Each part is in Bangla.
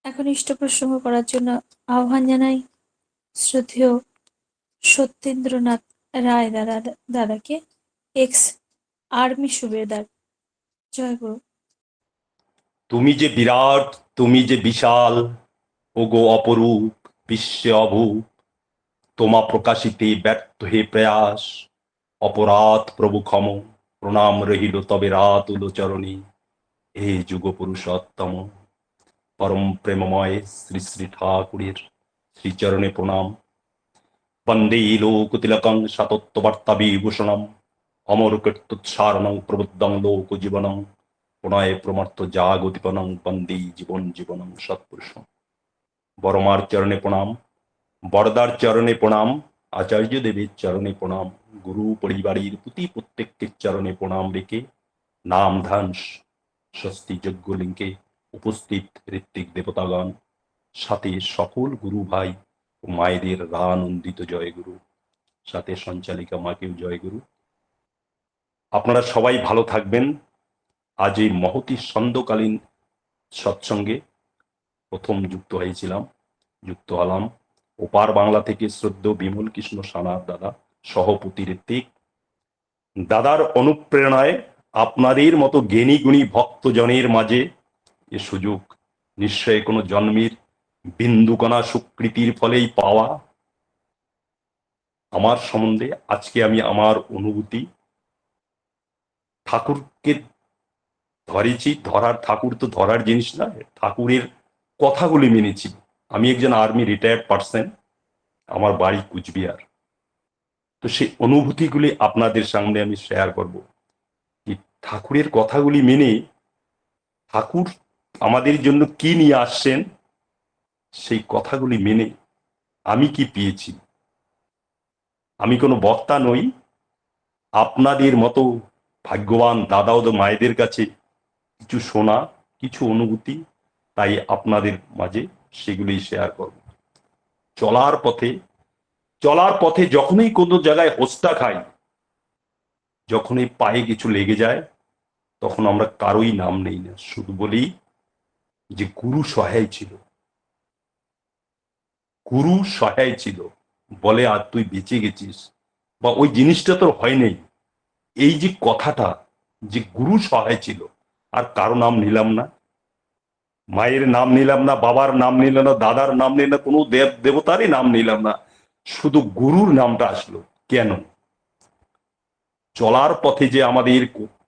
এখন ইষ্ট প্রসঙ্গ করার জন্য আহ্বান জানাই শ্রদ্ধেয় সত্যেন্দ্রনাথ রায় দাদাকে, এক্স আর্মি সুবেদার। জয় গুরু। তুমি যে বিরাট, তুমি যে বিশাল, ওগো অপরূপ, বিশ্বে অভূপ, তোমা প্রকাশিতে ব্যর্থ হে প্রয়াস, অপরাধ প্রভু ক্ষম, প্রণাম রহিল তবে রাতুল চরণী, হে যুগ পুরুষোত্তম, পরম প্রেমময় শ্রী শ্রী ঠাকুরের শ্রীচরণে প্রণাম। বন্দে লোকতিলকং সতত্ববার্তা বিভূষণম, অমর কীর্তুৎসারণং প্রবুদ্ধং লোক জীবনং, প্রণয় প্রমর্ত জাগতিপনং বন্দে জীবন জীবনং সৎপুরুষম। বড়মার চরণে প্রণাম, বড়দার চরণে প্রণাম, আচার্য দেবের চরণে প্রণাম, গুরু পরিবারের প্রতি প্রত্যেককে চরণে প্রণাম রেখে নাম ধান স্বস্তি যজ্ঞ লিঙ্কে উপস্থিত ঋত্বিক দেবতাগণ, সাথে সকল গুরু ভাই ও মায়েদের রানন্দিত জয় গুরু, সাথে সঞ্চালিকা মাকেও জয় গুরু। আপনারা সবাই ভালো থাকবেন। আজ এই মহতি সন্ধ্যকালীন সৎসঙ্গে প্রথম যুক্ত হলাম ওপার বাংলা থেকে শ্রদ্ধেয় বিমল কৃষ্ণ সানার দাদা, সহপতি ঋত্বিক দাদার অনুপ্রেরণায় আপনাদের মতো জ্ঞানী গুণী ভক্তজনের মাঝে এ সুযোগ নিশ্চয় কোনো জন্মের বিন্দুকণা সুকৃতির ফলেই পাওয়া। আমার সম্বন্ধে আজকে আমি আমার অনুভূতি ঠাকুরকে ধরেছি, ঠাকুর তো ধরার জিনিস না, ঠাকুরের কথাগুলি মেনেছি। আমি একজন আর্মি রিটায়ার্ড পার্সন, আমার বাড়ি কুচবিহার। তো সেই অনুভূতিগুলি আপনাদের সামনে আমি শেয়ার করব। কি ঠাকুরের কথাগুলি মেনে ঠাকুর আমাদের জন্য কি নিয়ে আসছেন, সেই কথাগুলি মেনে আমি কি পেয়েছি। আমি কোনো বক্তা নই, আপনাদের মতো ভাগ্যবান দাদা ও মায়েদের কাছে কিছু শোনা, কিছু অনুভূতি, তাই আপনাদের মাঝে সেগুলি শেয়ার করব। চলার পথে যখনই কোনো জায়গায় হোস্টা খাই, যখনই পায়ে কিছু লেগে যায়, তখন আমরা কারোই নাম নেই না, শুধু বলি যে গুরু সহায় ছিল, গুরু সহায় ছিল বলে আর তুই বেঁচে গেছিস, বা ওই জিনিসটা তোর হয় নাই। এই যে কথাটা, যে গুরু সহায় ছিল, আর কারো নাম নিলাম না, মায়ের নাম নিলাম না, বাবার নাম নিলাম না, দাদার নাম নিলাম না, কোনো দেবতারই নাম নিলাম না, শুধু গুরুর নামটা আসলো। কেন? চলার পথে যে আমাদের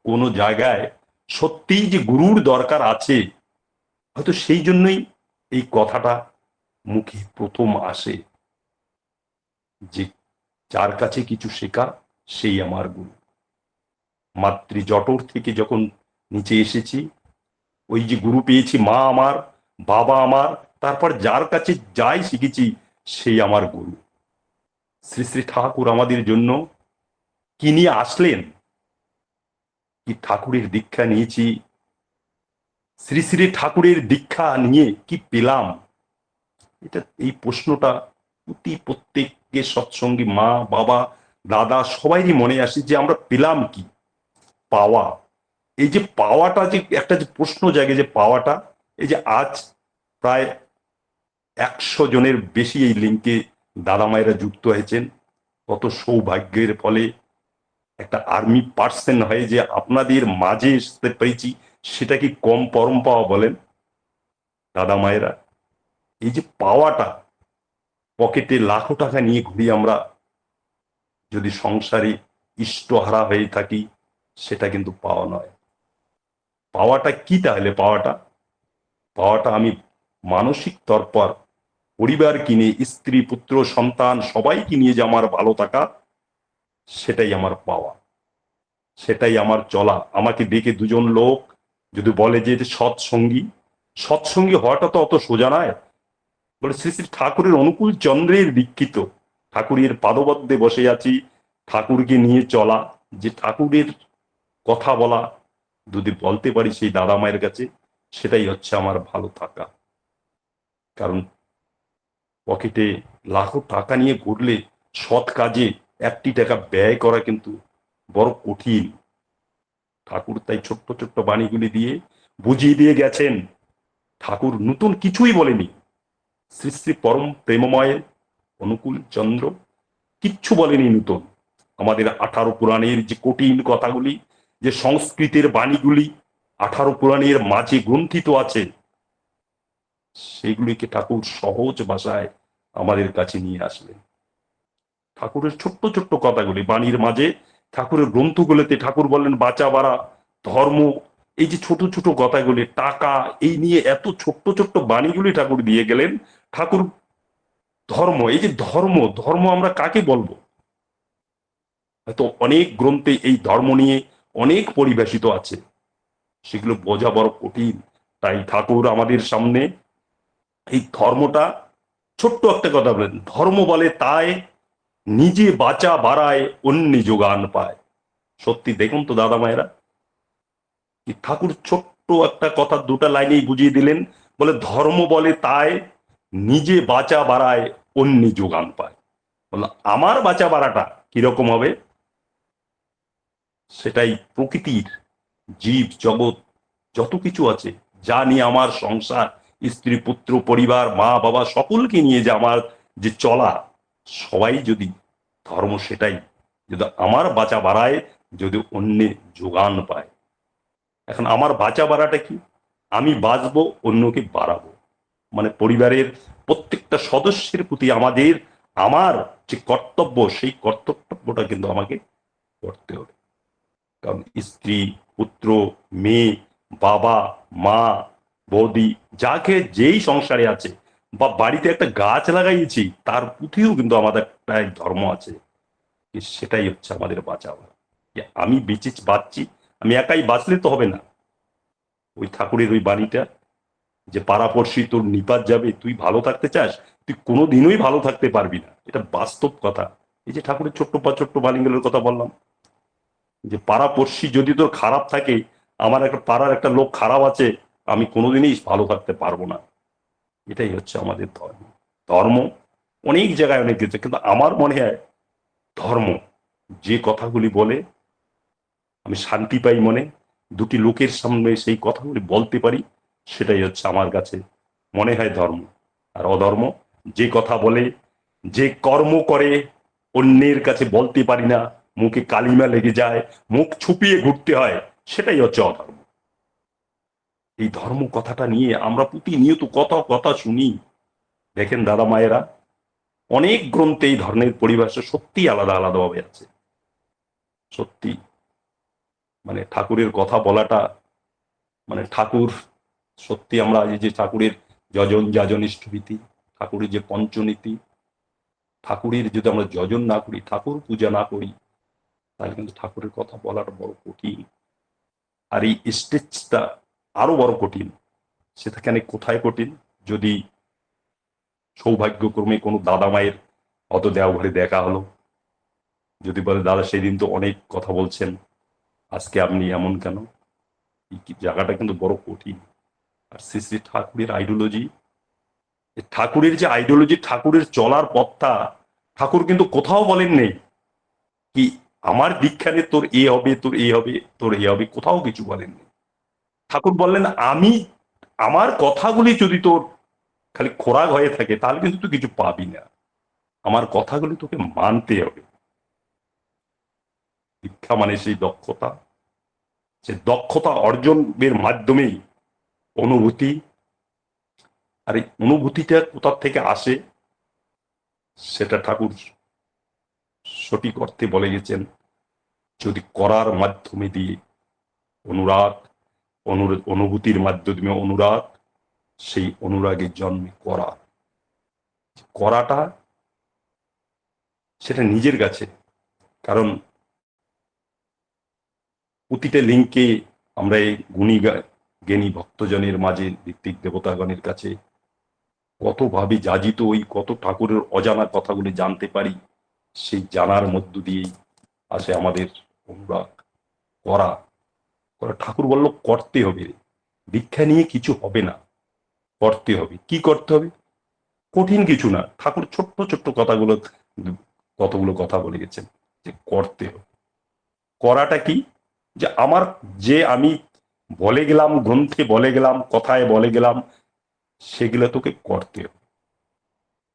কোনো জায়গায় সত্যিই যে গুরুর দরকার আছে, হয়তো সেই জন্যই এই কথাটা মুখে প্রথম আসে, যে যার কাছে কিছু শেখা সেই আমার গুরু। মাতৃ জঠর থেকে যখন নিচে এসেছি, ওই যে গুরু পেয়েছি, মা আমার, বাবা আমার, তারপর যার কাছে যাই শিখেছি সেই আমার গুরু। শ্রী শ্রী ঠাকুর আমাদের জন্য কি নিয়ে আসলেন, কি ঠাকুরের দীক্ষা নিয়েছি, শ্রী শ্রী ঠাকুরের দীক্ষা নিয়ে কি পেলাম, এটা এই প্রশ্নটা প্রত্যেকের সৎসঙ্গী মা বাবা দাদা সবাইরই মনে আসে, যে আমরা পেলাম কি পাওয়া। এই যে পাওয়াটা, যে একটা যে প্রশ্ন জাগে, যে পাওয়াটা, এই যে আজ প্রায় 100 জনের বেশি এই লিঙ্কে দাদা মায়েরা যুক্ত হয়েছেন, কত সৌভাগ্যের ফলে একটা আর্মি পার্সন হয়ে যে আপনাদের মাঝে আসতে পেরেছি, সেটা কি কম পরম পাওয়া বলেন দাদা মায়েরা? এই যে পাওয়াটা, পকেটে লাখো টাকা নিয়ে ঘুরি আমরা, যদি সংসারে ইষ্টহারা হয়ে থাকি, সেটা কিন্তু পাওয়া নয়। পাওয়াটা কি তাহলে? পাওয়াটা আমি মানসিক তরপর পরিবার কিনে, স্ত্রী পুত্র সন্তান সবাইকে নিয়ে যে আমার ভালো থাকা, সেটাই আমার পাওয়া, সেটাই আমার চলা। আমাকে দেখে দুজন লোক যদি বলে যে সৎসঙ্গী হওয়াটা তো অত সোজা নয়, বলে শ্রী শ্রী ঠাকুরের অনুকূল চন্দ্রের দীক্ষিত, ঠাকুরের পাদবদ্ধে বসে আছি, ঠাকুরকে নিয়ে চলা, যে ঠাকুরের কথা বলা যদি বলতে পারি সেই দাদা মায়ের কাছে, সেটাই হচ্ছে আমার ভালো থাকা। কারণ পকেটে লাখো টাকা নিয়ে ঘুরলে সৎ কাজে একটি টাকা ব্যয় করা কিন্তু বড় কঠিন। ঠাকুর তাই ছোট্ট ছোট্ট বাণীগুলি দিয়ে বুঝিয়ে দিয়ে গেছেন, ঠাকুর নতুন কিছুই বলেনি। শ্রী শ্রী পরম প্রেমময় অনুকূল চন্দ্র কিচ্ছু বলেনি নতুন। আমাদের 18 পুরাণের যে কঠিন কথাগুলি, যে সংস্কৃতের বাণীগুলি 18 পুরাণের মাঝে গ্রন্থিত আছে, সেগুলিকে ঠাকুর সহজ ভাষায় আমাদের কাছে নিয়ে আসলেন। ঠাকুরের ছোট্ট ছোট্ট কথাগুলি বাণীর মাঝে, ঠাকুরের গ্রন্থগুলোতে ঠাকুর বললেন বাঁচা বাড়া, ধর্ম, এই যে ছোট ছোট কথাগুলি, টাকা, এই নিয়ে এত ছোট্ট ছোট্ট বাণীগুলি ঠাকুর দিয়ে গেলেন। ঠাকুর ধর্ম, এই যে ধর্ম, ধর্ম আমরা কাকে বলবো? হয়তো অনেক গ্রন্থে এই ধর্ম নিয়ে অনেক পরিভাষিত আছে, সেগুলো বোঝা বড় কঠিন। তাই ঠাকুর আমাদের সামনে এই ধর্মটা ছোট্ট একটা কথা বলেন, ধর্ম বলে তাই নিজে বাঁচা বাড়ায় অন্য যোগান পায়। সত্যি দেখুন তো দাদা মায়েরা, কি ঠাকুর ছোট্ট একটা কথা দুটা লাইনেই বুঝিয়ে দিলেন। বলে ধর্ম বলে তাই নিজে বাঁচা বাড়ায় অন্য যোগান পায়। বললো আমার বাঁচা বাড়াটা কিরকম হবে? সেটাই প্রকৃতির জীব জগৎ যত কিছু আছে, যা নিয়ে আমার সংসার, স্ত্রী পুত্র পরিবার মা বাবা সকলকে নিয়ে যে আমার যে চলা, সবাই যদি ধর্ম সেটাই, যদি আমার বাঁচা বাড়ায়, যদি অন্যে যোগান পায়। এখন আমার বাঁচা বাড়াটা কি? আমি বাঁচবো, অন্যকে বাড়াবো। মানে পরিবারের প্রত্যেকটা সদস্যের প্রতি আমাদের, আমার যে কর্তব্য, সেই কর্তব্যটা কিন্তু আমাকে করতে হবে। কারণ স্ত্রী পুত্র মেয়ে বাবা মা বৌদি যাকে যেই সংসারে আছে, বা বাড়িতে একটা গাছ লাগাইছি তার প্রতিও কিন্তু আমাদের একটা ধর্ম আছে। সেটাই হচ্ছে আমাদের বাঁচাওয়া। আমি বেঁচে বাঁচছি, আমি একাই বাঁচলে তো হবে না। ওই ঠাকুরের ওই বাণীটা, যে পাড়াপড়শি তোর নিপাত যাবে, তুই ভালো থাকতে চাস, তুই কোনোদিনই ভালো থাকতে পারবি না, এটা বাস্তব কথা। এই যে ঠাকুরের ছোট্ট ছোট্ট বাণীগুলোর কথা বললাম, যে পাড়াপড়শি যদি তোর খারাপ থাকে, আমার একটা পাড়ার একটা লোক খারাপ আছে, আমি কোনোদিনই ভালো থাকতে পারবো না। এটাই হচ্ছে আমাদের ধর্ম। ধর্ম অনেক জায়গায় অনেক কিছু, কিন্তু আমার মনে হয় ধর্ম যে কথাগুলি বলে আমি শান্তি পাই মনে, দুটি লোকের সামনে সেই কথাগুলি বলতে পারি, সেটাই হচ্ছে আমার কাছে মনে হয় ধর্ম। আর অধর্ম যে কথা বলে, যে কর্ম করে, অন্যের কাছে বলতে পারি না, মুখে কালিমা লেগে যায়, মুখ ছুপিয়ে ঘুরতে হয়, সেটাই হচ্ছে অধর্ম। এই ধর্ম কথাটা নিয়ে আমরা প্রতিনিয়ত কত কথা শুনি। দেখেন দাদা মায়েরা, অনেক গ্রন্থে এই ধর্মের পরিভাষা সত্যি আলাদা আলাদা ভাবে আছে। সত্যি মানে ঠাকুরের কথা বলাটা, মানে ঠাকুর সত্যি, আমরা এই যে ঠাকুরের যজন যাজন ইষ্টভীতি, ঠাকুরের যে পঞ্চনীতি, ঠাকুরের যদি আমরা যজন না করি, ঠাকুর পূজা না করি, তাহলে কিন্তু ঠাকুরের কথা বলাটা বড় কঠিন। আর এই স্টেজটা আরো বড় কঠিন। সেখানে কোথায় কঠিন? যদি সৌভাগ্যক্রমে কোনো দাদা মায়ের অত দেওঘরে দেখা হলো, যদি বলে দাদা সেদিন তো অনেক কথা বলছেন, আজকে আপনি এমন কেন, এই জায়গাটা কিন্তু বড় কঠিন। আর শ্রী শ্রী ঠাকুরের আইডিওলজি, ঠাকুরের যে আইডিওলজি, ঠাকুরের চলার পথটা, ঠাকুর কিন্তু কোথাও বলেন নেই কি আমার দীক্ষানে তোর এ হবে, তোর এ হবে, তোর এ হবে, কোথাও কিছু বলেননি। ঠাকুর বললেন আমি, আমার কথাগুলি যদি তোর খালি খোরাক হয়ে থাকে, তাহলে কিন্তু তুই কিছু পাবি না, আমার কথাগুলি তোকে মানতে হবে। দীক্ষা মানে সেই দক্ষতা, সে দক্ষতা অর্জনের মাধ্যমেই অনুভূতি। আর এই অনুভূতিটা কোথা থেকে আসে, সেটা ঠাকুর সঠিক অর্থে বলে গেছেন, যদি করার মাধ্যমে দিয়ে অনুরাগ, অনুভূতির মাধ্যমে অনুরাগ, সেই অনুরাগের জন্মে করা, করাটা সেটা নিজের কাছে। কারণ প্রতিটা লিঙ্কে আমরা এই গুণী জ্ঞানী ভক্তজনের মাঝে, ঋত্বিক দেবতাগণের কাছে কত ভাবে যাজিত, ওই কত ঠাকুরের অজানা কথাগুলি জানতে পারি। সেই জানার মধ্য দিয়েই আসে আমাদের অনুরাগ। করা, করা ঠাকুর বলল করতে হবে, দীক্ষা নিয়ে কিছু হবে না, করতে হবে। কি করতে হবে? কঠিন কিছু না, ঠাকুর ছোট্ট ছোট্ট কথাগুলো, কতগুলো কথা বলে গেছেন যে করতে হবে। করাটা কি? যে আমার, যে আমি বলে গেলাম, গ্রন্থে বলে গেলাম, কথায় বলে গেলাম, সেগুলো তোকে করতে হবে।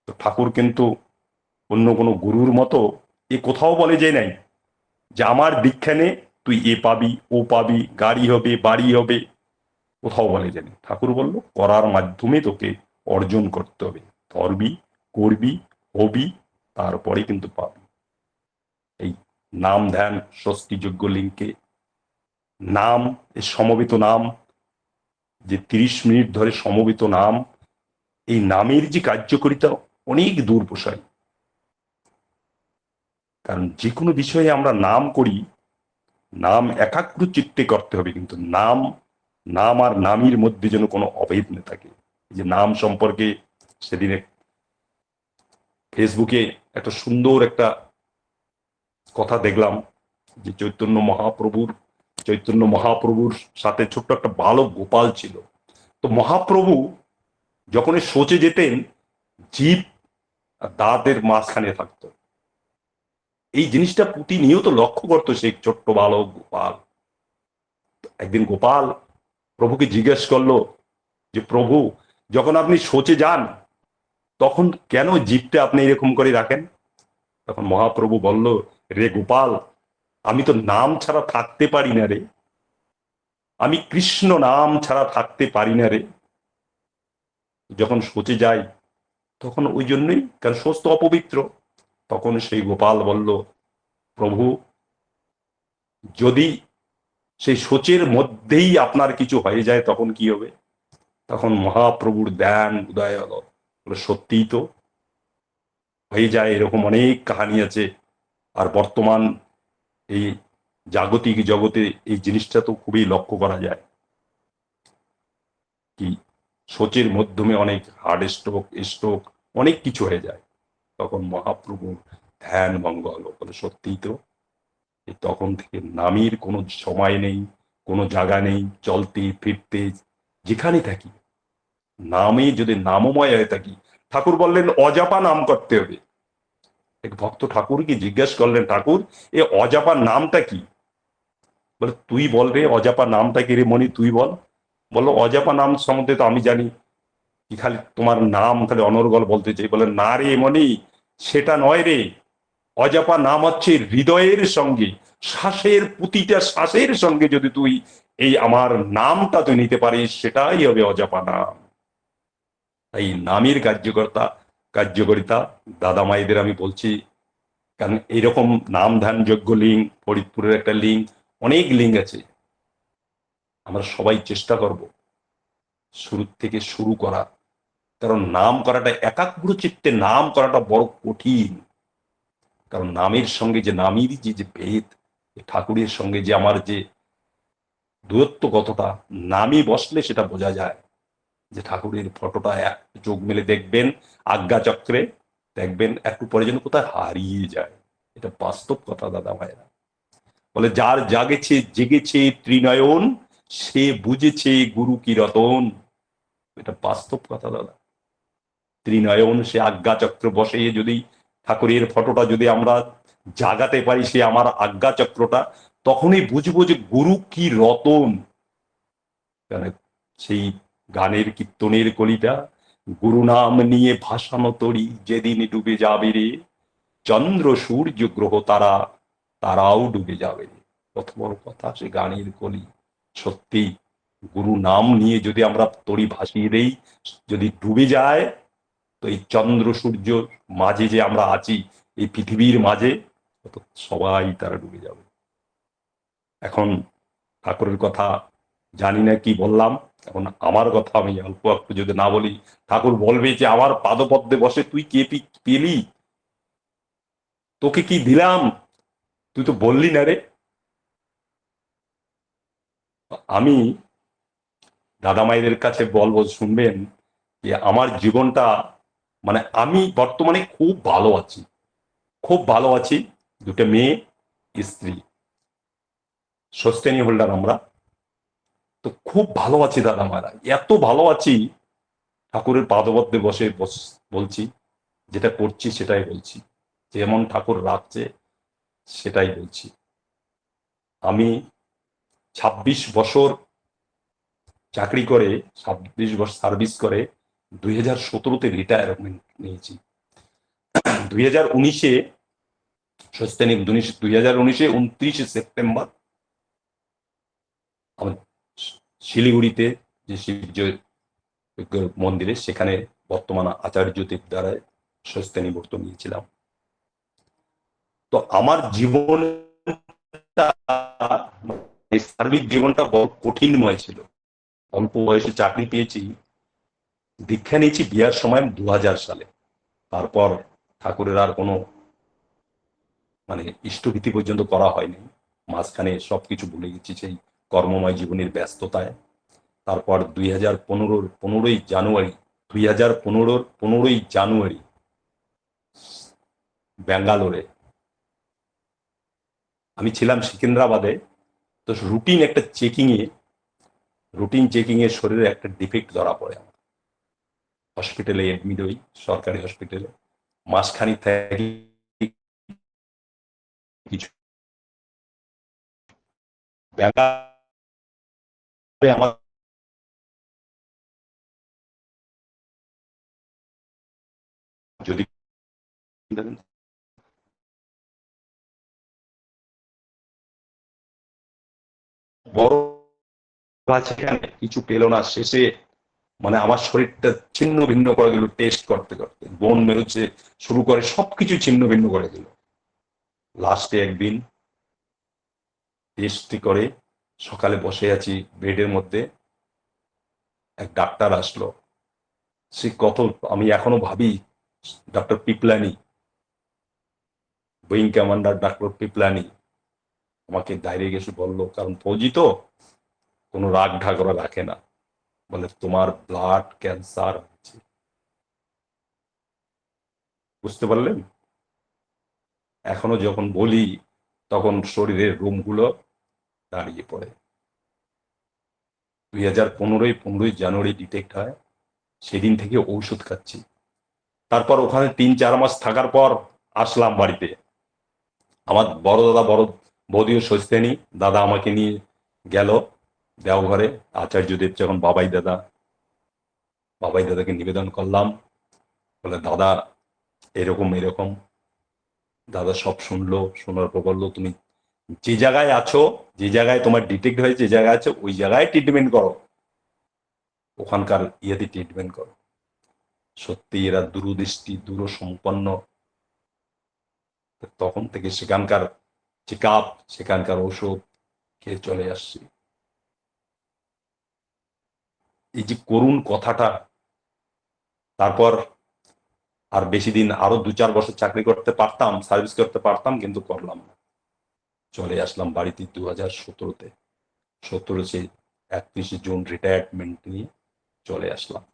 তো ঠাকুর কিন্তু অন্য কোনো গুরুর মতো এ কোথাও বলে যে নাই যে আমার দীক্ষা নে তুই এ পাবি ও পাবি, গাড়ি হবে বাড়ি হবে, কোথাও বলে যে নেই। ঠাকুর বলল করার মাধ্যমে তোকে অর্জন করতে হবে, ধরবি, করবি, হবি, তারপরে কিন্তু পাবি। এই নাম ধ্যান ষষ্ঠীযোগ্য লিঙ্কে নাম, এই সমবেত নাম, যে 30 মিনিট ধরে সমবেত নাম, এই নামের যে কার্যকারিতা অনেক দূর প্রসারী। কারণ যে কোনো বিষয়ে আমরা নাম করি, নাম একাগ্র চিত্তে করতে হবে, কিন্তু নাম নাম আর নামীর মধ্যে যেন কোনো অভেদ না থাকে। যে নাম সম্পর্কে সেদিনে ফেসবুকে একটা সুন্দর একটা কথা দেখলাম, যে চৈতন্য মহাপ্রভুর সাথে ছোট্ট একটা বালক গোপাল ছিল। তো মহাপ্রভু যখন সোচে যেতেন, জীব আর দাঁতের মাঝখানে থাকতো। এই জিনিসটা প্রতিনিয়ত লক্ষ্য করতো সেই ছোট্ট বালক গোপাল। একদিন গোপাল প্রভুকে জিজ্ঞেস করলো যে প্রভু, যখন আপনি সোচে যান তখন কেন জীবটা আপনি এরকম করে রাখেন? তখন মহাপ্রভু বলল, রে গোপাল, আমি তো নাম ছাড়া থাকতে পারি না রে, আমি কৃষ্ণ নাম ছাড়া থাকতে পারি না রে। যখন সোচে যাই তখন ওই জন্যই, কারণ সোচ তো অপবিত্র। তখন সেই গোপাল বলল, প্রভু, যদি সেই সোচের মধ্যেই আপনার কিছু হয়ে যায় তখন কি হবে? তখন মহাপ্রভুর ধ্যান উদয় হলো, সত্যিই তো হয়ে যায়। এরকম অনেক কাহানি আছে। আর বর্তমান এই জাগতিক জগতে এই জিনিসটা তো খুবই লক্ষ্য করা যায়, কি সোচের মাধ্যমে অনেক হার্ট স্ট্রোক, স্ট্রোক, অনেক কিছু হয়ে যায়। তখন মহাপ্রভুর ধ্যান ভঙ্গ হলো, বলে সত্যিই তো। তখন থেকে নামের কোনো সময় নেই, কোনো জায়গা নেই, চলতে ফিরতে যেখানে থাকি নামে যদি নামময় হয়ে থাকি। ঠাকুর বললেন অজাপা নাম করতে হবে। এক ভক্ত ঠাকুরকে জিজ্ঞেস করলেন, ঠাকুর এ অজাপা নামটা কি? বলে তুই বল রে, অজাপা নামটা কি রে মনি, তুই বল। বললো অজাপা নাম সম্বন্ধে তো আমি জানি, কি খালি তোমার নাম খালি অনর্গল বলতে চাই। বলে না রে মনি, সেটা নয় রে। অজাপা নাম হচ্ছে হৃদয়ের সঙ্গে, শ্বাসের প্রতিটা শ্বাসের সঙ্গে যদি তুই এই আমার নামটা তুই নিতে পারিস, সেটাই হবে অজাপা নাম। তাই নামের কার্যকারিতা দাদা মাইদের আমি বলছি। কারণ এরকম নাম ধ্যান যোগ্য লিঙ্ক, ফরিদপুরের একটা লিঙ্ক, অনেক লিঙ্ক আছে। আমরা সবাই চেষ্টা করব শুরু থেকে শুরু করা। কারণ নাম করাটা, একাগ্র চিত্তে নাম করাটা বড় কঠিন। কারণ নামের সঙ্গে যে নামেরই যে ভেদ, ঠাকুরের সঙ্গে যে আমার যে দূরত্ব কতটা, নামে বসলে সেটা বোঝা যায়। যে ঠাকুরের ফটোটা এক চোখ মেলে দেখবেন আজ্ঞা চক্রে, দেখবেন একটু পরে যেন কোথায় হারিয়ে যায়। এটা বাস্তব কথা দাদা ভাইরা। বলে যার জাগেছে জেগেছে ত্রিনয়ন, সে বুঝেছে গুরু কি রতন। এটা বাস্তব কথা দাদা। ত্রিনয়ন, সে আজ্ঞা চক্র বসে যদি ঠাকুরের ফটোটা যদি আমরা জাগাতে পারি, সে আমার আজ্ঞা চক্রটা, তখনই বুঝবো যে গুরু কি রতন। সেই গানের কীর্তনের কলিটা, গুরু নাম নিয়ে ভাসানো তরি যেদিন ডুবে যাবে রে, চন্দ্র সূর্য গ্রহ তারা, তারাও ডুবে যাবে রে। কত বড় কথা সে গানের কলি। সত্যি গুরু নাম নিয়ে যদি আমরা তরি ভাসিয়ে দেই, যদি ডুবে যায়, তো এই চন্দ্র সূর্য মাঝে যে আমরা আছি, এই পৃথিবীর মাঝে, সবাই তারা ডুবে যাবে। এখন ঠাকুরের কথা জানি না কি বললাম। এখন আমার কথা আমি অল্প একটু যদি না বলি, ঠাকুর বলবে যে আমার পাদপদ্মে বসে তুই কে পেলি, তোকে কি দিলাম, তুই তো বললি না রে। আমি দাদা মাইদের কাছে বলবো, শুনবেন যে আমার জীবনটা, মানে আমি বর্তমানে খুব ভালো আছি, খুব ভালো আছি। দুটো মেয়ে, স্ত্রী, সস্তেনি হোল্ডার আমরা। তো খুব ভালো আছি দাদা মারা, এত ভালো আছি, ঠাকুরের পাদপদ্মে বসে বলছি, যেটা করছি সেটাই বলছি, যেমন ঠাকুর রাখছে সেটাই বলছি। আমি 26 বছর চাকরি করে, 26 বছর সার্ভিস করে 2017-তে রিটায়ারমেন্ট নিয়েছি। 2019-এ সস্তানিক 2019-এ 29শে সেপ্টেম্বর আমার শিলিগুড়িতে যে শিবজ মন্দিরে, সেখানে বর্তমান আচার্যদেব দ্বারা সস্তানি ব্রত নিয়েছিলাম। তো আমার জীবনটা, এই সার্বিক জীবনটা বড় কঠিনময় ছিল। অল্প বয়সে চাকরি পেয়েছি, দীক্ষা নিয়েছি বিয়ার সময় 2000 সালে। তারপর ঠাকুরের আর কোনো ইষ্টভীতি পর্যন্ত করা হয়নি। মাঝখানে সবকিছু ভুলে গেছি সেই কর্মময় জীবনের ব্যস্ততায়। তারপর 2015-15 জানুয়ারি ব্যাঙ্গালোরে আমি ছিলাম সিকিন্দ্রাবাদে। তো রুটিন চেকিং এ শরীরে একটা ডিফেক্ট ধরা পড়ে। আমার হসপিটালে এডমিট হই, সরকারি হসপিটালে। মাসখানি থেকে কিছু আমার যদি বড় কিছু পেল না, শেষে আমার শরীরটা ছিন্ন ভিন্ন করে দিল। টেস্ট করতে করতে বোন মেরুচ্ছে শুরু করে, সবকিছু ছিন্ন ভিন্ন করে দিল। লাস্টে একদিন টেস্ট করে সকালে বসে আছি বেডের মধ্যে, এক ডাক্তার আসলো। সে আমি এখনো ভাবি, ডক্টর পিপলানি, উইং কমান্ডার ডক্টর পিপলানি আমাকে ডাইরেক্ট এসে বললো, কারণ ফৌজি তো কোনো রাগ ঢাকরা রাখে না, বলে তোমার ব্লাড ক্যান্সার হচ্ছে। বুঝতে পারলেন? এখনো যখন বলি তখন শরীরের রোমগুলো দাঁড়িয়ে পড়ে। 2015-15 জানুয়ারি ডিটেক্ট হয়, সেদিন থেকে ঔষধ খাচ্ছি। তারপর ওখানে 3-4 মাস থাকার পর আসলাম বাড়িতে। আমার বড় দাদা বড় বৌদিও সস্তেনি, দাদা আমাকে নিয়ে গেল দেওঘরে। আচার্যদেব যখন বাবাই দাদাকে নিবেদন করলাম, বলে দাদা এরকম এরকম। দাদা সব শুনলো, শোনার পর বললো, তুমি যে জায়গায় আছো, যে জায়গায় তোমার ডিটেক্ট হয়েছে, যে জায়গায় আছো ওই জায়গায় ট্রিটমেন্ট করো, ওখানকার ইয়েতে ট্রিটমেন্ট করো। সত্যি এরা দূরদৃষ্টি, দূরসম্পন্ন। তখন থেকে সেখানকার চেক আপ, সেখানকার ওষুধ খেয়ে চলে আসছি। এই যে করুণ কথাটা, তারপর আর বেশি দিন, আরো 2-4 বছর চাকরি করতে পারতাম, সার্ভিস করতে পারতাম, কিন্তু করলাম না। চলে আসলাম বাড়িতে 2017-তে। 31শে জুন রিটায়ারমেন্ট নিয়ে চলে আসলাম।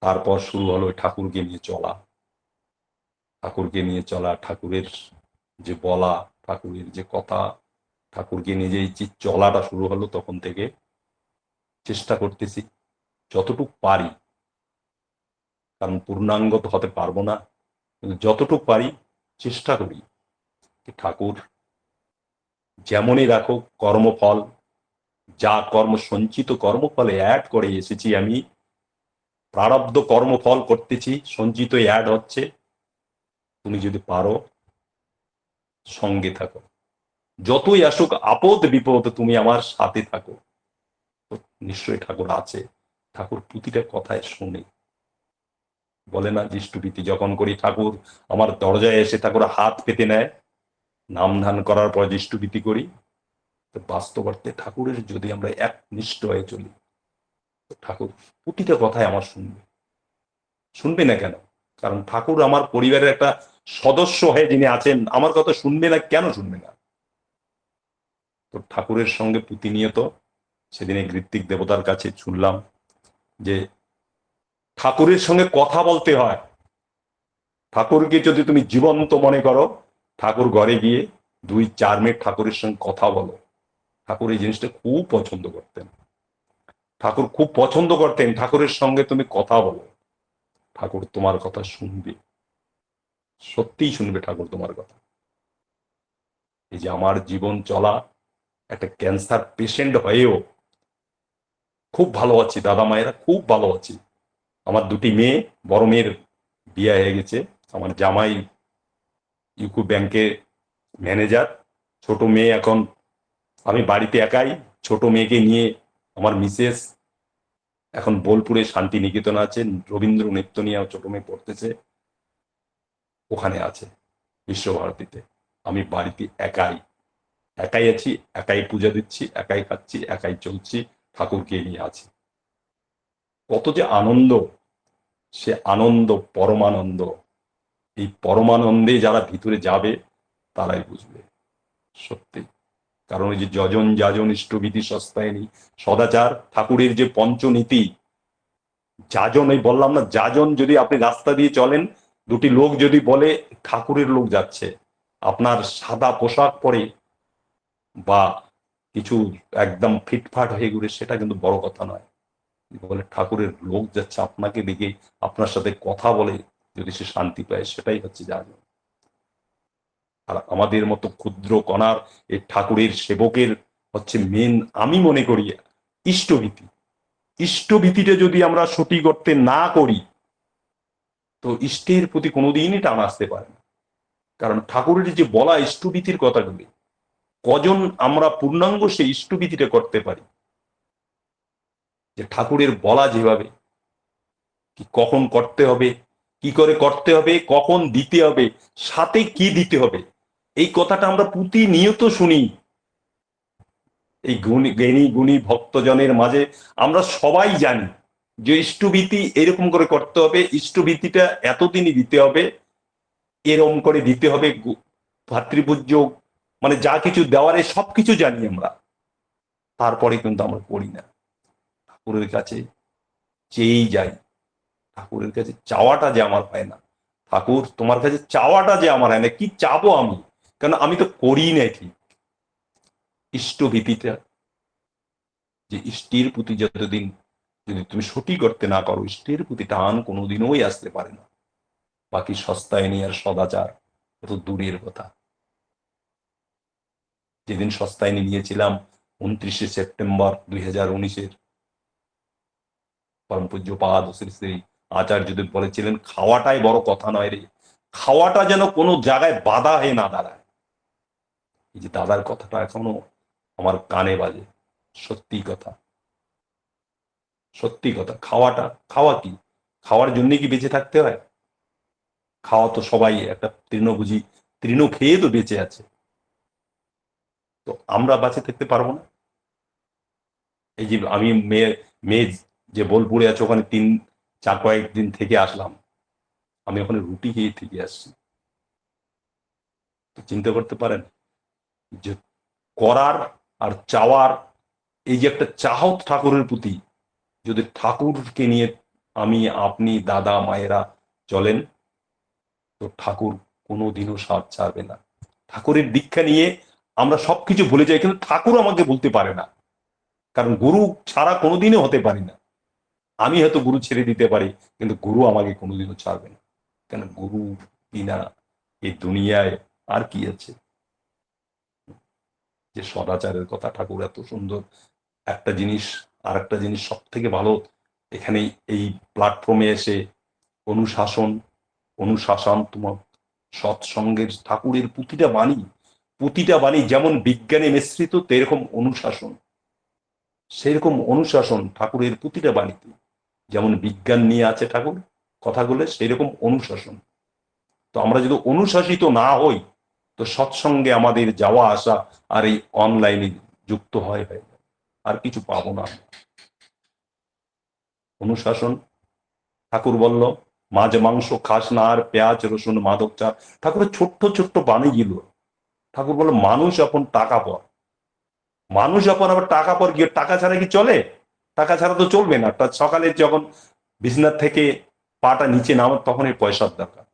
তারপর শুরু হলো ঠাকুরকে নিয়ে চলা, ঠাকুরের যে বলা, ঠাকুরের যে কথা, ঠাকুরকে নিয়ে যে চলাটা শুরু হলো, তখন থেকে চেষ্টা করতেছি যতটুকু পারি, কারণ পূর্ণাঙ্গ তো হতে পারবো না, কিন্তু যতটুকু পারি চেষ্টা করি ঠাকুর যেমনই রাখো কর্মফল, যা সঞ্চিত কর্মফলে অ্যাড করে এসেছি আমি, প্রারব্ধ কর্মফল করতেছি, সঞ্চিত অ্যাড হচ্ছে। তুমি যদি পারো সঙ্গে থাকো, যতই আসুক আপদ বিপদ, তুমি আমার সাথে থাকো। নিশ্চয়ই ঠাকুর আছে, ঠাকুর প্রতিটা কথায় শুনে। বলে না দৃষ্টভীতি যখন করি, ঠাকুর আমার দরজায় এসে ঠাকুর হাত পেতে নেয়। নাম ধান করার পর দৃষ্টভীতি করি। তো বাস্তব অর্থে ঠাকুরের যদি আমরা একনিষ্ঠ হয়ে চলি, ঠাকুর প্রতিটা কথায় আমার শুনবে না কেন? কারণ ঠাকুর আমার পরিবারের একটা সদস্য হয়ে যিনি আছেন, আমার কথা শুনবে না কেন? শুনবে না। তো ঠাকুরের সঙ্গে প্রতিনিয়ত, সেদিনে ঋত্বিক দেবতার কাছে শুনলাম যে ঠাকুরের সঙ্গে কথা বলতে হয়। ঠাকুরকে যদি তুমি জীবন্ত মনে করো, ঠাকুর ঘরে গিয়ে 2-4 মিনিট ঠাকুরের সঙ্গে কথা বলো। ঠাকুর এই জিনিসটা খুব পছন্দ করতেন। ঠাকুরের সঙ্গে তুমি কথা বলো, ঠাকুর তোমার কথা শুনবে, সত্যিই শুনবে ঠাকুর তোমার কথা। এই যে আমার জীবন চলা, একটা ক্যান্সার পেশেন্ট হয়েও খুব ভালো আছি, দাদা মায়েরা খুব ভালো আছি। আমার দুটি মেয়ে, বড় মেয়ের বিয়ে হয়ে গেছে, আমার জামাই ইউকো ব্যাংকে ম্যানেজার। ছোট মেয়ে এখন, আমি বাড়িতে একাই, ছোট মেয়েকে নিয়ে আমার মিসেস এখন বোলপুরে শান্তিনিকেতন আছে, রবীন্দ্র নৃত্য নিয়ে ছোট মেয়ে পড়তেছে, ওখানে আছে বিশ্বভারতীতে। আমি বাড়িতে একাই, একাই আছি, একাই পূজা দিচ্ছি, একাই খাচ্ছি, একাই চলছি, ঠাকুরকে নিয়ে আছি। কত যে আনন্দ, সে আনন্দ পরমানন্দ। এই পরমানন্দে যারা ভিতরে যাবে তারাই বুঝবে সত্যি। কারণ ওই যে যজন যাজন ইষ্টবিধি সস্তায়নি সদাচার, ঠাকুরের যে পঞ্চনীতি, যাজন, এই বললাম না, যাজন, যদি আপনি রাস্তা দিয়ে চলেন, দুটি লোক যদি বলে ঠাকুরের লোক যাচ্ছে, আপনার সাদা পোশাক পরে বা কিছু একদম ফিটফাট হয়ে ঘুরে, সেটা কিন্তু বড় কথা নয়। বলে ঠাকুরের লোক যাচ্ছে, আপনাকে দেখে, আপনার সাথে কথা বলে যদি সে শান্তি পায়, সেটাই হচ্ছে যাজন। আর আমাদের মতো ক্ষুদ্র কণার এই ঠাকুরের সেবকের হচ্ছে মেন, আমি মনে করি, ইষ্টভীতি। ইষ্টভীতিটা যদি আমরা সঠিক করতে না করি, তো ইষ্টের প্রতি কোনোদিনই টান আসতে পারে না। কারণ ঠাকুরের যে বলা ইষ্টভীতির কথাগুলি, কজন আমরা পূর্ণাঙ্গ সেই ইষ্টভীতিটা করতে পারি? যে ঠাকুরের বলা যেভাবে, কি কখন করতে হবে, কি করে করতে হবে, কখন দিতে হবে, সাথে কি দিতে হবে, এই কথাটা আমরা প্রতিনিয়ত শুনি। এই জ্ঞানী গুণী ভক্তজনের মাঝে আমরা সবাই জানি যে ইষ্টভীতি এরকম করে করতে হবে, ইষ্টভীতিটা এতদিনই দিতে হবে, এরকম করে দিতে হবে, ভাতৃপূজ্য, মানে যা কিছু দেওয়ারে সবকিছু জানি আমরা, তারপরে কিন্তু আমরা করি না। ঠাকুরের কাছে চেয়েই যাই, ঠাকুরের কাছে চাওয়াটা যে আমার হয় না। ঠাকুর, তোমার কাছে চাওয়াটা যে আমার হয় না, কি চাবো আমি, কারণ আমি তো করি না ঠিক। ইষ্টভীতিটা, যে ইষ্টের প্রতি যতদিন যদি তুমি সঠিক করতে না পারো, ইষ্টের প্রতি টান কোনোদিনই আসতে পারে না। বাকি সস্তায় নিয়ে আর সদাচার কত দূরের কথা। যেদিন সস্তায় নিয়েছিলাম 29শে সেপ্টেম্বর 2019, পরম পূজ্যপাদ শ্রী শ্রী আচার্যদেব বলেছিলেন, খাওয়াটাই বড় কথা নয় রে, খাওয়াটা যেন কোনো জায়গায় বাধা হয়ে না দাঁড়ায়। এই যে দাদার কথাটা এখনো আমার কানে বাজে। সত্যি কথা, সত্যি কথা। খাওয়াটা, খাওয়া কি, খাওয়ার জন্য কি বেঁচে থাকতে হয়? খাওয়া তো সবাই একটা তৃণভোজী, তৃণ খেয়ে তো বেঁচে আছে। তো আমরা বাঁচে থাকতে পারবো না? এই যে আমি মেয়ে মেয়ে যে বোলপুরে আছে, ওখানে কয়েকদিন থেকে আসলাম, আমি ওখানে রুটি খেয়ে থেকে আসছি। তো চিন্তা করতে পারেন যে করার আর চাওয়ার, এই যে একটা চাহত ঠাকুরের প্রতি, যদি ঠাকুরকে নিয়ে আমি, আপনি, দাদা মায়েরা চলেন, তো ঠাকুর কোনোদিনও সাথ ছাড়বে না। ঠাকুরের দীক্ষা নিয়ে আমরা সবকিছু ভুলে যাই, কিন্তু ঠাকুর আমাকে বলতে পারে না, কারণ গুরু ছাড়া কোনোদিনও হতে পারি না। আমি হয়তো গুরু ছেড়ে দিতে পারি, কিন্তু গুরু আমাকে কোনোদিনও ছাড়বে না। কেন, গুরু বিনা এই দুনিয়ায় আর কি আছে? যে সদাচারের কথা ঠাকুর এত সুন্দর একটা জিনিস, আর একটা জিনিস সব থেকে ভালো, এখানে এই প্ল্যাটফর্মে এসে অনুশাসন, অনুশাসন তোমার সৎসঙ্গের, ঠাকুরের প্রতিটা বাণী যেমন বিজ্ঞানে মিশ্রিত, তেরকম অনুশাসন, সেরকম অনুশাসন ঠাকুরের প্রতিটা বাণীতে, যেমন বিজ্ঞান নিয়ে আছে ঠাকুর কথাগুলো, সেই রকম অনুশাসন। তো আমরা যদি অনুশাসিত না হই, তো সৎসঙ্গে আমাদের যাওয়া আসা আর এই অনলাইনে যুক্ত হয়, আর কিছু পাবো না। অনুশাসন, ঠাকুর বলল, মাছ মাংস খাস না, আর পেঁয়াজ রসুন মাদক চা, ঠাকুরের ছোট্ট ছোট্ট বাণী গিল। ঠাকুর বলল, মানুষ আপন টাকা পর, মানুষ আপন, আবার টাকা পর গিয়ে, টাকা ছাড়া কি চলে? টাকা ছাড়া তো চলবে না। সকালে যখন বিছনার থেকে পাটা নিচে নামে, তখন এই পয়সার দরকার।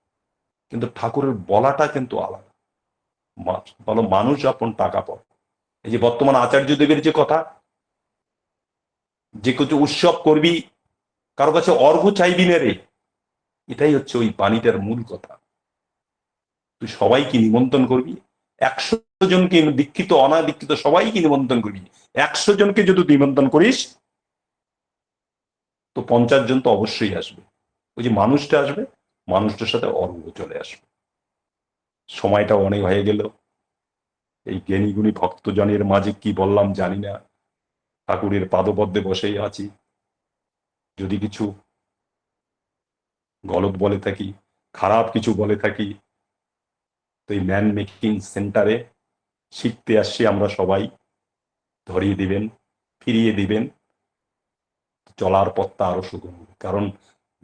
কিন্তু ঠাকুরের বলাটা কিন্তু আলাদা। বলো, মানুষ আপন টাকা পর। এই যে বর্তমান আচার্য দেবের যে কথা, যে কিছু উৎসব করবি, কারো কাছে অর্ঘ্য চাইবি না রে, এটাই হচ্ছে ওই বাণীটার মূল কথা। তুই সবাইকে নিমন্ত্রণ করবি, 100 জনকে, দীক্ষিত অনাদীক্ষিত সবাইকে নিমন্ত্রণ করবি। 100 জনকে যদি নিমন্ত্রণ করিস, তো 50 জন তো অবশ্যই আসবে। ওই যে মানুষটা আসবে, মানুষটার সাথে অর্ঘ চলে আসবে। সময়টা অনেক হয়ে গেল। এই জ্ঞানীগুণী ভক্তজনের মাঝে কি বললাম জানি না। ঠাকুরের পাদপদ্মে বসেই আছি। যদি কিছু গলত বলে থাকি, খারাপ কিছু বলে থাকি, তো এই ম্যান মেকিং সেন্টারে শিখতে আসছি আমরা সবাই, ধরিয়ে দিবেন, ফিরিয়ে দিবেন, চলার পথটা আরো সুগম হবে। কারণ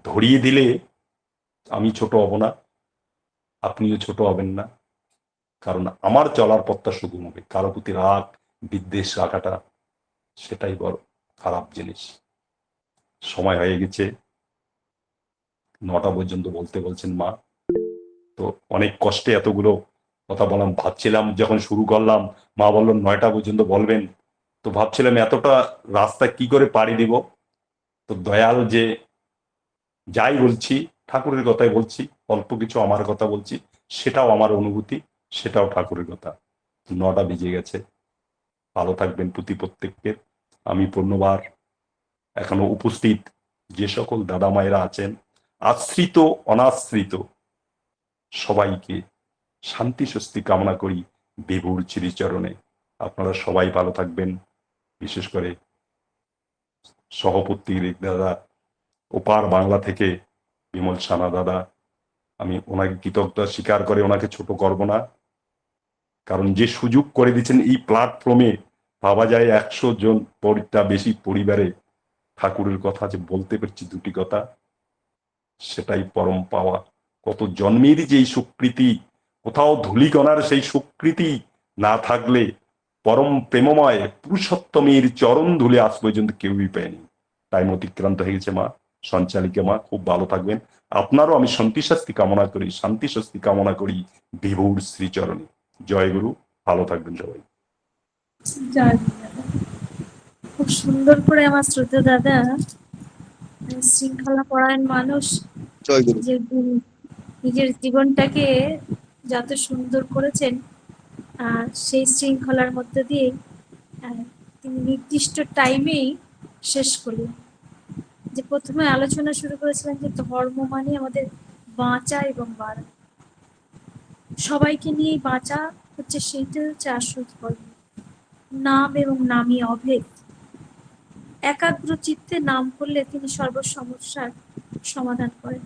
ধরিয়ে দিলে আমি ছোট হব না, আপনিও ছোট হবেন না। কারণ আমার চলার পথটা সুগম হবে। কারো প্রতি রাগ বিদ্বেষ রাখাটা, সেটাই বড় খারাপ জিনিস। সময় হয়ে গেছে, 9টা পর্যন্ত বলতে বলছেন মা। তো অনেক কষ্টে এতগুলো কথা বললাম। ভাবছিলাম যখন শুরু করলাম, মা বললো 9টা পর্যন্ত বলবেন, তো ভাবছিলাম এতটা রাস্তা কি করে পাড়ি দিব। তো দয়াল যে যাই বলছি ঠাকুরের কথাই বলছি, অল্প কিছু আমার কথা বলছি, সেটাও আমার অনুভূতি, সেটাও ঠাকুরের কথা। 9টা বেজে গেছে। ভালো থাকবেন প্রত্যেককে। আমি পুনর্বার এখনো উপস্থিত যে সকল দাদা মায়েরা আছেন, আশ্রিত অনাশ্রিত সবাইকে শান্তি স্বস্তি কামনা করি বিভুর শ্রীচরণে। আপনারা সবাই ভালো থাকবেন। বিশেষ করে সহপত্রীর দাদা, ওপার বাংলা থেকে বিমল সানা দাদা, আমি ওনাকে কৃতজ্ঞতা স্বীকার করে ওনাকে ছোট করব না। কারণ যে সুযোগ করে দিচ্ছেন এই প্ল্যাটফর্মে, ভাবা যায় 100 জন বেশি পরিবারে ঠাকুরের কথা যে বলতে পারছি দুটি কথা, সেটাই পরম পাওয়া। কত জন্মের যেই স্বীকৃতি, কোথাও ধূলিকণার সেই স্বীকৃতি না থাকলে পরম প্রেমময় পুরুষোত্তমের চরণ ধুলে আজ পর্যন্ত কেউই পায়নি। টাইম অতিক্রান্ত হয়ে গেছে মা, সঞ্চালিকা মা, খুব ভালো থাকবেন। আপনারও আমি শান্তি শাস্তি কামনা করি, শান্তি স্বস্তি কামনা করি বিভুর শ্রীচরণে। জয় গুরু, ভালো থাকবেন সবাই। জয় গুরু দাদা। খুব সুন্দর করে আমার শ্রদ্ধা দাদা, শৃঙ্খলা পরায়ণ মানুষ, জয় গুরু। নিজের নিজের জীবনটাকে যত সুন্দর করেছেন, সেই শৃঙ্খলার মধ্যে দিয়ে তিনি নির্দিষ্ট টাইমেই শেষ করলেন। যে প্রথমে আলোচনা শুরু করেছিলেন যে ধর্ম মানে আমাদের বাঁচা এবং বাড়া, সবাইকে নিয়েই বাঁচা হচ্ছে, সেইটা হচ্ছে আসল ধর্ম। নাম এবং নামই অভেদ। একাগ্র চিত্তে নাম করলে তিনি সর্বসমস্যার সমাধান করেন।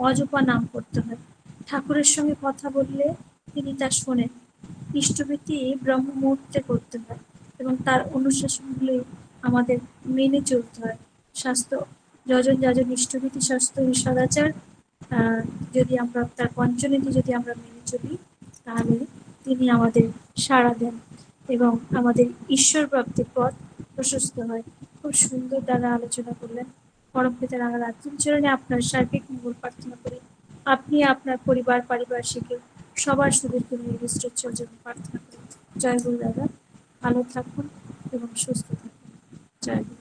অজপা নাম করতে হয়। ঠাকুরের সঙ্গে কথা বললে তিনি তা শোনেন। ইষ্টভীতি ব্রহ্ম মুহূর্তে করতে হয় এবং তার অনুশাসনগুলি আমাদের মেনে চলতে হয়। স্বাস্থ্য যজন যাজন ইষ্টভীতি স্বাস্থ্য সদাচার, যদি আমরা তার পঞ্চনীতি যদি আমরা মেনে চলি, তাহলে তিনি আমাদের সাড়া দেন এবং আমাদের ঈশ্বর প্রাপ্তির পথ প্রশস্ত হয়। খুব সুন্দর দ্বারা আলোচনা করলেন। পরম পিতার আমার আত্মিক চরণে আপনার সার্বিক মঙ্গল প্রার্থনা করি। আপনি আপনার পরিবার পারিপার্শ্বিকের সবার সুদীর্ঘ নির্দিষ্টর জন্য প্রার্থনা করি। জয় গুরু দাদা, ভালো থাকুন এবং সুস্থ থাকুন। জয় গুরু।